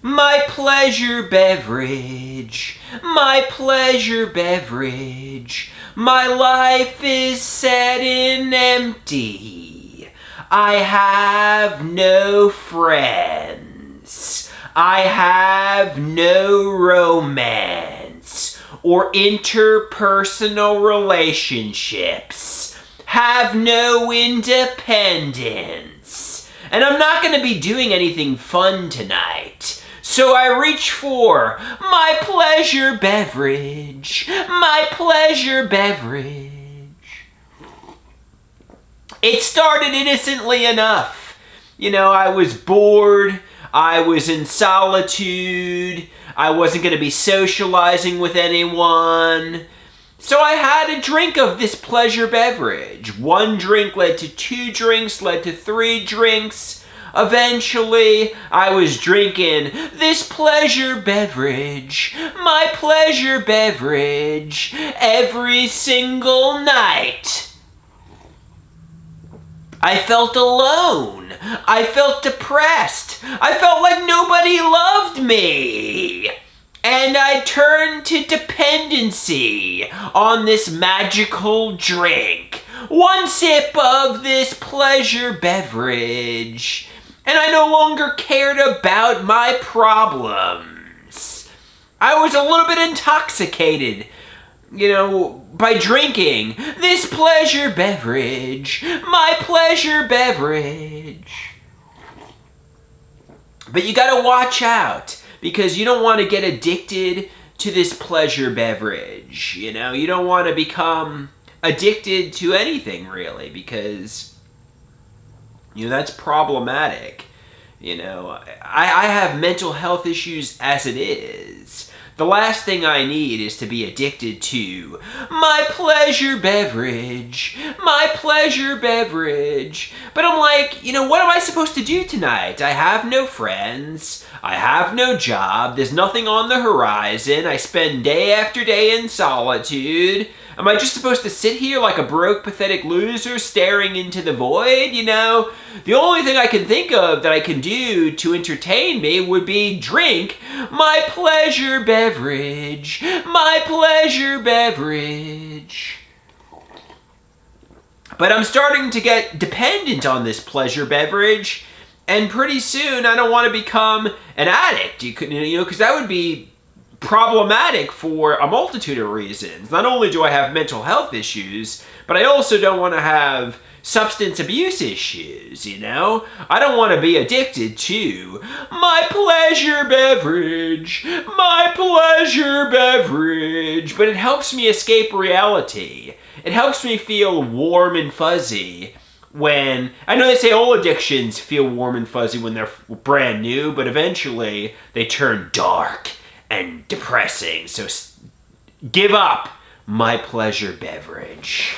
My pleasure beverage, my pleasure beverage. My life is sad and empty. I have no friends. I have no romance or interpersonal relationships. Have no independence. And I'm not going to be doing anything fun tonight. So I reach for my pleasure beverage, my pleasure beverage. It started innocently enough. You know, I was bored, I was in solitude, I wasn't going to be socializing with anyone. So I had a drink of this pleasure beverage. One drink led to 2 drinks, led to 3 drinks. Eventually, I was drinking this pleasure beverage, my pleasure beverage, every single night. I felt alone. I felt depressed. I felt like nobody loved me. And I turned to dependency on this magical drink. One sip of this pleasure beverage, and I no longer cared about my problems. I was a little bit intoxicated, by drinking this pleasure beverage, my pleasure beverage. But you gotta watch out, because you don't want to get addicted to this pleasure beverage. You don't want to become addicted to anything, really, because that's problematic. I have mental health issues as it is. The last thing I need is to be addicted to my pleasure beverage, my pleasure beverage. But I'm like, what am I supposed to do tonight? I have no friends. I have no job. There's nothing on the horizon. I spend day after day in solitude. Am I just supposed to sit here like a broke, pathetic loser staring into the void? The only thing I can think of that I can do to entertain me would be drink my pleasure beverage, my pleasure beverage. But I'm starting to get dependent on this pleasure beverage, and pretty soon I don't want to become an addict, because that would be problematic for a multitude of reasons. Not only do I have mental health issues, but I also don't want to have substance abuse issues, I don't want to be addicted to my pleasure beverage, my pleasure beverage. But it helps me escape reality. It helps me feel warm and fuzzy when, I know they say all addictions feel warm and fuzzy when they're brand new, but eventually they turn dark and depressing. So give up my pleasure beverage.